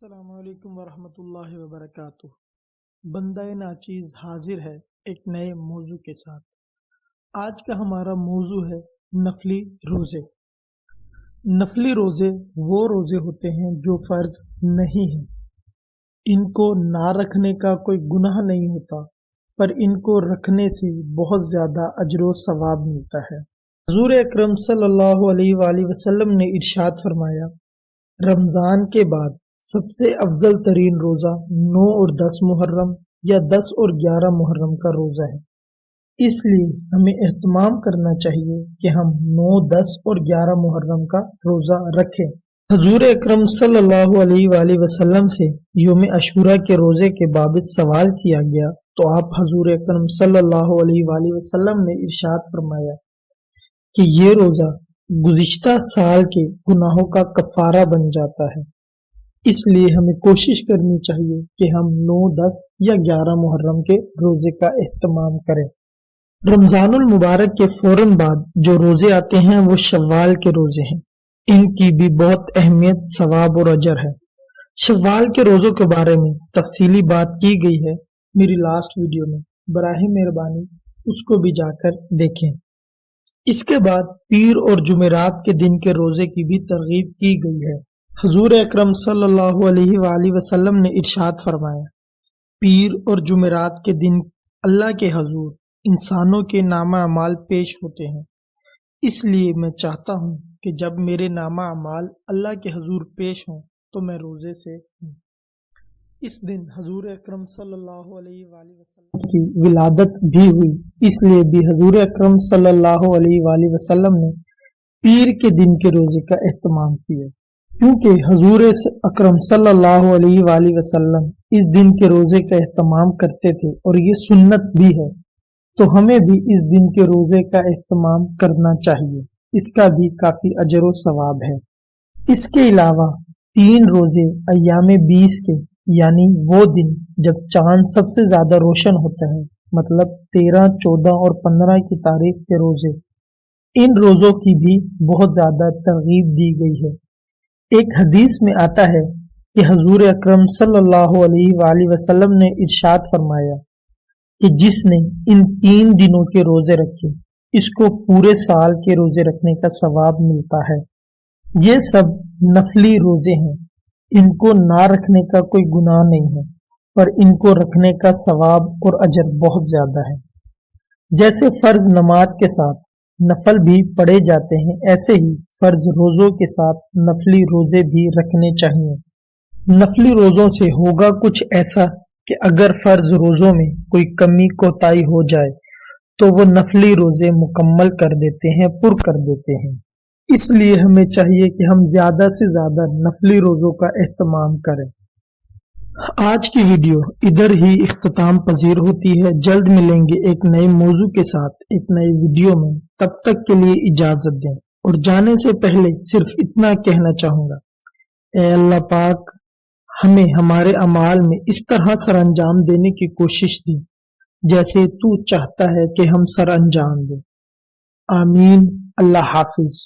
السلام علیکم ورحمۃ اللہ وبرکاتہ۔ بندہ ناچیز حاضر ہے ایک نئے موضوع کے ساتھ۔ آج کا ہمارا موضوع ہے نفلی روزے۔ نفلی روزے وہ روزے ہوتے ہیں جو فرض نہیں ہیں۔ ان کو نہ رکھنے کا کوئی گناہ نہیں ہوتا، پر ان کو رکھنے سے بہت زیادہ اجر و ثواب ملتا ہے۔ حضور اکرم صلی اللہ علیہ وآلہ وسلم نے ارشاد فرمایا، رمضان کے بعد سب سے افضل ترین روزہ 9 اور 10 محرم یا 10 اور 11 محرم کا روزہ ہے۔ اس لیے ہمیں اہتمام کرنا چاہیے کہ ہم 9، 10 اور 11 محرم کا روزہ رکھیں۔ حضور اکرم صلی اللہ علیہ وآلہ وسلم سے یوم عاشوراء کے روزے کے بابت سوال کیا گیا تو آپ حضور اکرم صلی اللہ علیہ وآلہ وسلم نے ارشاد فرمایا کہ یہ روزہ گزشتہ سال کے گناہوں کا کفارہ بن جاتا ہے۔ اس لیے ہمیں کوشش کرنی چاہیے کہ ہم 9، 10 یا 11 محرم کے روزے کا اہتمام کریں۔ رمضان المبارک کے فوراً بعد جو روزے آتے ہیں وہ شوال کے روزے ہیں۔ ان کی بھی بہت اہمیت، ثواب اور اجر ہے۔ شوال کے روزوں کے بارے میں تفصیلی بات کی گئی ہے میری لاسٹ ویڈیو میں، براہ مہربانی اس کو بھی جا کر دیکھیں۔ اس کے بعد پیر اور جمعرات کے دن کے روزے کی بھی ترغیب کی گئی ہے۔ حضور اکرم صلی اللہ علیہ وآلہ وسلم نے ارشاد فرمایا، پیر اور جمعرات کے دن اللہ کے حضور انسانوں کے نامہ اعمال پیش ہوتے ہیں۔ اس لیے میں چاہتا ہوں کہ جب میرے نامہ اعمال اللہ کے حضور پیش ہوں تو میں روزے سے ہوں۔ اس دن حضور اکرم صلی اللہ علیہ وآلہ وسلم کی ولادت بھی ہوئی، اس لیے بھی حضور اکرم صلی اللہ علیہ وآلہ وسلم نے پیر کے دن کے روزے کا اہتمام کیا، کیونکہ حضور اکرم صلی اللہ علیہ وآلہ وسلم اس دن کے روزے کا اہتمام کرتے تھے اور یہ سنت بھی ہے، تو ہمیں بھی اس دن کے روزے کا اہتمام کرنا چاہیے۔ اس کا بھی کافی اجر و ثواب ہے۔ اس کے علاوہ 3 روزے ایام 20 کے، یعنی وہ دن جب چاند سب سے زیادہ روشن ہوتا ہے، مطلب 13، 14 اور 15 کی تاریخ کے روزے، ان روزوں کی بھی بہت زیادہ ترغیب دی گئی ہے۔ ایک حدیث میں آتا ہے کہ حضور اکرم صلی اللہ علیہ وآلہ وسلم نے ارشاد فرمایا کہ جس نے ان 3 دنوں کے روزے رکھے اس کو پورے سال کے روزے رکھنے کا ثواب ملتا ہے۔ یہ سب نفلی روزے ہیں، ان کو نہ رکھنے کا کوئی گناہ نہیں ہے، پر ان کو رکھنے کا ثواب اور اجر بہت زیادہ ہے۔ جیسے فرض نماز کے ساتھ نفل بھی پڑھے جاتے ہیں، ایسے ہی فرض روزوں کے ساتھ نفلی روزے بھی رکھنے چاہیے۔ نفلی روزوں سے ہوگا کچھ ایسا کہ اگر فرض روزوں میں کوئی کمی کوتاہی ہو جائے تو وہ نفلی روزے مکمل کر دیتے ہیں، پر کر دیتے ہیں۔ اس لیے ہمیں چاہیے کہ ہم زیادہ سے زیادہ نفلی روزوں کا اہتمام کریں۔ آج کی ویڈیو ادھر ہی اختتام پذیر ہوتی ہے۔ جلد ملیں گے ایک نئے موضوع کے ساتھ ایک نئی ویڈیو میں، تب تک کے لیے اجازت دیں۔ اور جانے سے پہلے صرف اتنا کہنا چاہوں گا، اے اللہ پاک ہمیں ہمارے اعمال میں اس طرح سر انجام دینے کی کوشش دی جیسے تو چاہتا ہے کہ ہم سر انجام دیں۔ آمین۔ اللہ حافظ۔